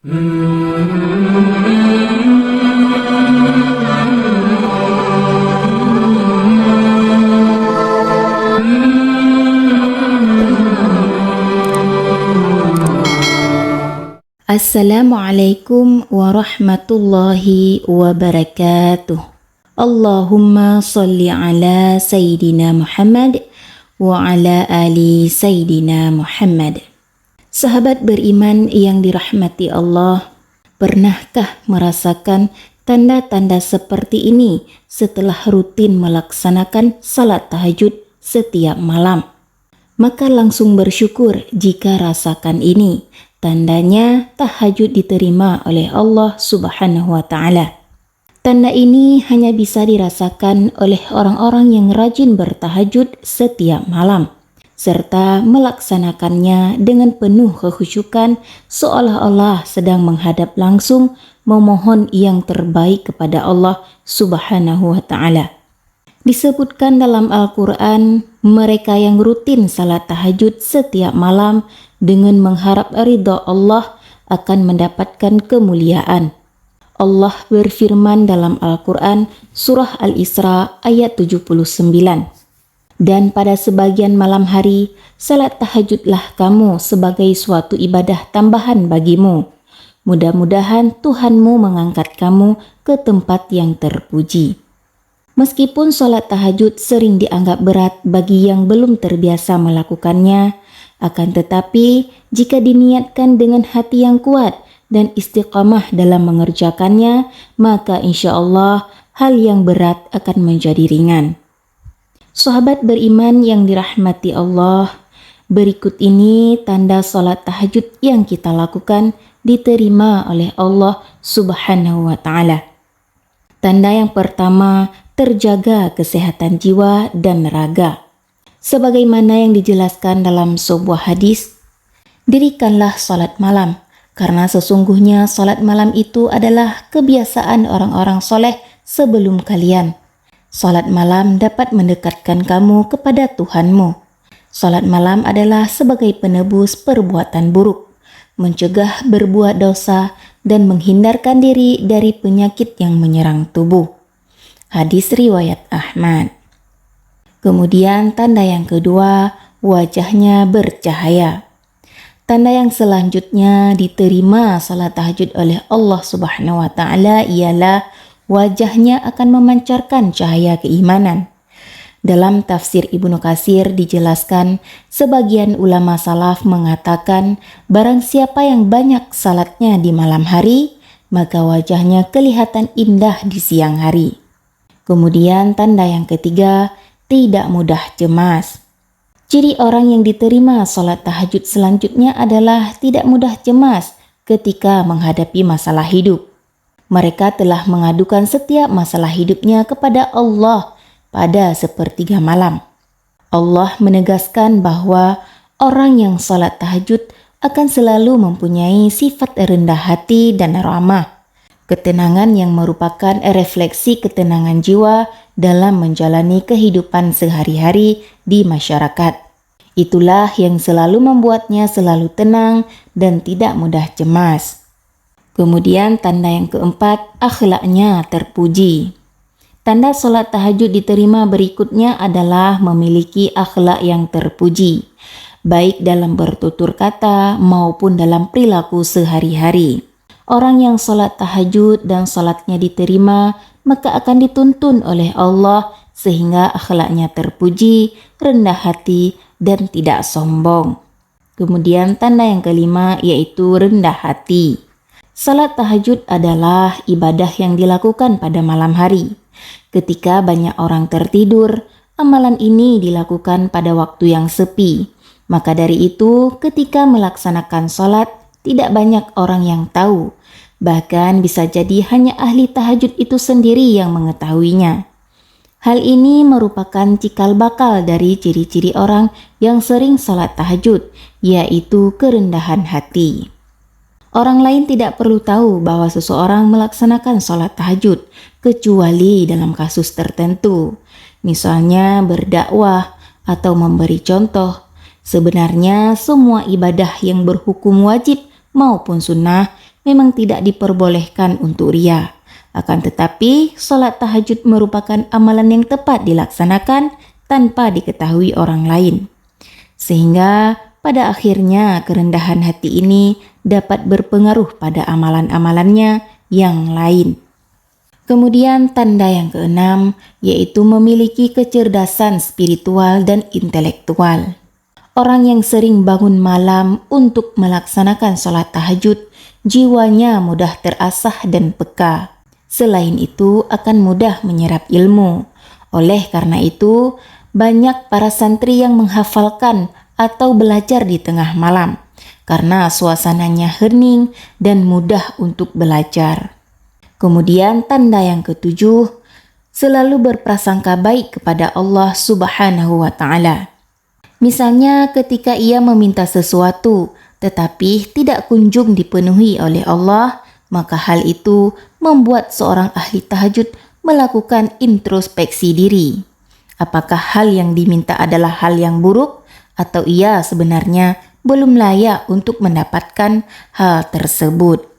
Assalamualaikum warahmatullahi wabarakatuh. Allahumma salli ala Sayyidina Muhammad wa ala ali Sayyidina Muhammad. Sahabat beriman yang dirahmati Allah, pernahkah merasakan tanda-tanda seperti ini setelah rutin melaksanakan salat tahajud setiap malam? Maka langsung bersyukur jika rasakan ini. Tandanya tahajud diterima oleh Allah Subhanahu wa Ta'ala. Tanda ini hanya bisa dirasakan oleh orang-orang yang rajin bertahajud setiap malam, serta melaksanakannya dengan penuh kekhusyukan seolah-olah sedang menghadap langsung memohon yang terbaik kepada Allah Subhanahu wa Ta'ala. Disebutkan dalam Al-Quran, mereka yang rutin salat tahajud setiap malam dengan mengharap ridha Allah akan mendapatkan kemuliaan. Allah berfirman dalam Al-Quran surah Al-Isra ayat 79. Dan pada sebagian malam hari, salat tahajudlah kamu sebagai suatu ibadah tambahan bagimu. Mudah-mudahan Tuhanmu mengangkat kamu ke tempat yang terpuji. Meskipun salat tahajud sering dianggap berat bagi yang belum terbiasa melakukannya, akan tetapi jika diniatkan dengan hati yang kuat dan istiqamah dalam mengerjakannya, maka insya Allah hal yang berat akan menjadi ringan. Sahabat beriman yang dirahmati Allah, berikut ini tanda salat tahajud yang kita lakukan diterima oleh Allah Subhanahu wa Ta'ala. Tanda yang pertama, terjaga kesehatan jiwa dan raga. Sebagaimana yang dijelaskan dalam sebuah hadis, dirikanlah salat malam, karena sesungguhnya salat malam itu adalah kebiasaan orang-orang soleh sebelum kalian. Salat malam dapat mendekatkan kamu kepada Tuhanmu. Salat malam adalah sebagai penebus perbuatan buruk, mencegah berbuat dosa, dan menghindarkan diri dari penyakit yang menyerang tubuh. Hadis riwayat Ahmad. Kemudian tanda yang kedua, wajahnya bercahaya. Tanda yang selanjutnya diterima salat tahajud oleh Allah Subhanahu wa Ta'ala ialah wajahnya akan memancarkan cahaya keimanan. Dalam tafsir Ibnu Katsir dijelaskan, sebagian ulama salaf mengatakan barang siapa yang banyak salatnya di malam hari, maka wajahnya kelihatan indah di siang hari. Kemudian tanda yang ketiga, tidak mudah cemas. Ciri orang yang diterima salat tahajud selanjutnya adalah tidak mudah cemas ketika menghadapi masalah hidup. Mereka telah mengadukan setiap masalah hidupnya kepada Allah pada sepertiga malam. Allah menegaskan bahwa orang yang salat tahajud akan selalu mempunyai sifat rendah hati dan ramah. Ketenangan yang merupakan refleksi ketenangan jiwa dalam menjalani kehidupan sehari-hari di masyarakat. Itulah yang selalu membuatnya selalu tenang dan tidak mudah cemas. Kemudian tanda yang keempat, akhlaknya terpuji. Tanda salat tahajud diterima berikutnya adalah memiliki akhlak yang terpuji, baik dalam bertutur kata maupun dalam perilaku sehari-hari. Orang yang salat tahajud dan salatnya diterima, maka akan dituntun oleh Allah sehingga akhlaknya terpuji, rendah hati, dan tidak sombong. Kemudian tanda yang kelima yaitu rendah hati. Salat tahajud adalah ibadah yang dilakukan pada malam hari. Ketika banyak orang tertidur, amalan ini dilakukan pada waktu yang sepi. Maka dari itu, ketika melaksanakan salat, tidak banyak orang yang tahu. Bahkan bisa jadi hanya ahli tahajud itu sendiri yang mengetahuinya. Hal ini merupakan cikal bakal dari ciri-ciri orang yang sering salat tahajud, yaitu kerendahan hati. Orang lain tidak perlu tahu bahwa seseorang melaksanakan salat tahajud, kecuali dalam kasus tertentu, misalnya berdakwah atau memberi contoh. Sebenarnya semua ibadah yang berhukum wajib maupun sunnah memang tidak diperbolehkan untuk ria. Akan tetapi, sholat tahajud merupakan amalan yang tepat dilaksanakan tanpa diketahui orang lain. Sehingga pada akhirnya kerendahan hati ini dapat berpengaruh pada amalan-amalannya yang lain. Kemudian tanda yang keenam yaitu memiliki kecerdasan spiritual dan intelektual. Orang yang sering bangun malam untuk melaksanakan sholat tahajud, jiwanya mudah terasah dan peka. Selain itu akan mudah menyerap ilmu. Oleh karena itu, banyak para santri yang menghafalkan atau belajar di tengah malam karena suasananya hening dan mudah untuk belajar. Kemudian tanda yang ketujuh, selalu berprasangka baik kepada Allah Subhanahu wa Ta'ala. Misalnya ketika ia meminta sesuatu tetapi tidak kunjung dipenuhi oleh Allah, maka hal itu membuat seorang ahli tahajud melakukan introspeksi diri. Apakah hal yang diminta adalah hal yang buruk atau ia sebenarnya belum layak untuk mendapatkan hal tersebut?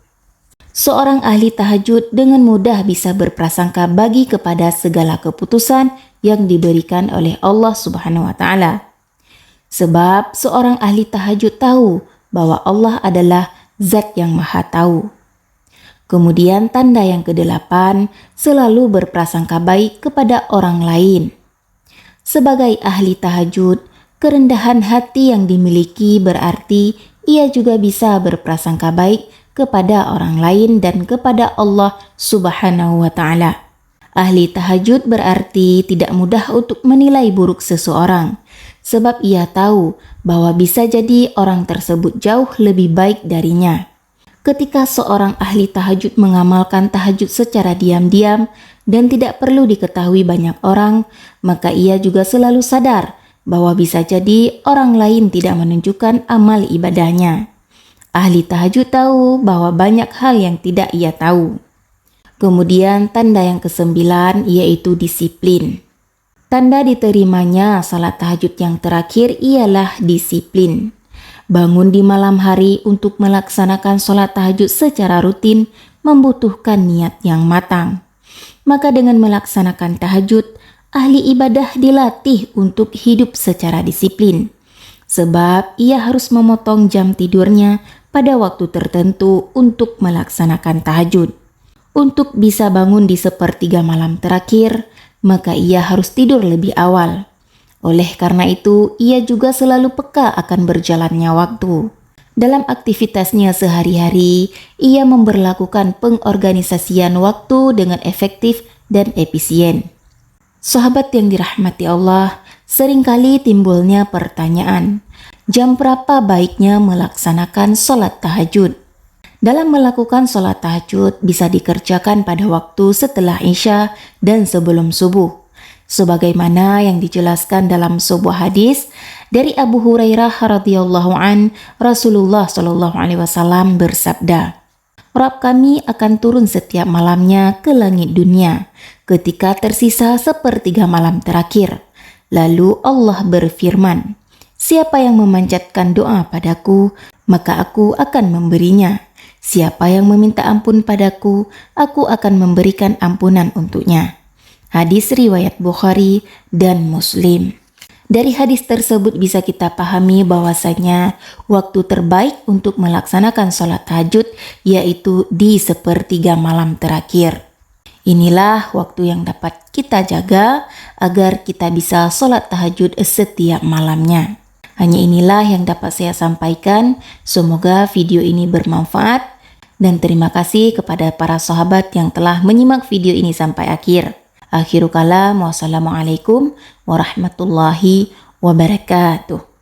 Seorang ahli tahajud dengan mudah bisa berprasangka bagi kepada segala keputusan yang diberikan oleh Allah Subhanahu wa Ta'ala. Sebab seorang ahli tahajud tahu bahwa Allah adalah Zat yang Maha Tahu. Kemudian tanda yang kedelapan, selalu berprasangka baik kepada orang lain. Sebagai ahli tahajud, kerendahan hati yang dimiliki berarti ia juga bisa berprasangka baik kepada orang lain dan kepada Allah Subhanahu wa Ta'ala. Ahli tahajud berarti tidak mudah untuk menilai buruk seseorang, sebab ia tahu bahwa bisa jadi orang tersebut jauh lebih baik darinya. Ketika seorang ahli tahajud mengamalkan tahajud secara diam-diam dan tidak perlu diketahui banyak orang, maka ia juga selalu sadar bahwa bisa jadi orang lain tidak menunjukkan amal ibadahnya. Ahli tahajud tahu bahwa banyak hal yang tidak ia tahu. Kemudian tanda yang kesembilan yaitu disiplin. Tanda diterimanya salat tahajud yang terakhir ialah disiplin. Bangun di malam hari untuk melaksanakan sholat tahajud secara rutin membutuhkan niat yang matang. Maka dengan melaksanakan tahajud, ahli ibadah dilatih untuk hidup secara disiplin. Sebab ia harus memotong jam tidurnya pada waktu tertentu untuk melaksanakan tahajud. Untuk bisa bangun di sepertiga malam terakhir, maka ia harus tidur lebih awal. Oleh karena itu, ia juga selalu peka akan berjalannya waktu. Dalam aktivitasnya sehari-hari, ia memberlakukan pengorganisasian waktu dengan efektif dan efisien. Sahabat yang dirahmati Allah, seringkali timbulnya pertanyaan, jam berapa baiknya melaksanakan sholat tahajud? Dalam melakukan sholat tahajud bisa dikerjakan pada waktu setelah Isya dan sebelum subuh. Sebagaimana yang dijelaskan dalam sebuah hadis dari Abu Hurairah radhiyallahu an, Rasulullah shallallahu alaihi wasallam bersabda, Rabb kami akan turun setiap malamnya ke langit dunia ketika tersisa sepertiga malam terakhir. Lalu Allah berfirman, siapa yang memanjatkan doa padaku, maka aku akan memberinya. Siapa yang meminta ampun padaku, aku akan memberikan ampunan untuknya. Hadis riwayat Bukhari dan Muslim. Dari hadis tersebut bisa kita pahami bahwasanya waktu terbaik untuk melaksanakan sholat tahajud yaitu di sepertiga malam terakhir. Inilah waktu yang dapat kita jaga agar kita bisa sholat tahajud setiap malamnya. Hanya inilah yang dapat saya sampaikan. Semoga video ini bermanfaat dan terima kasih kepada para sahabat yang telah menyimak video ini sampai akhir. Akhiru kalam, wassalamualaikum warahmatullahi wabarakatuh.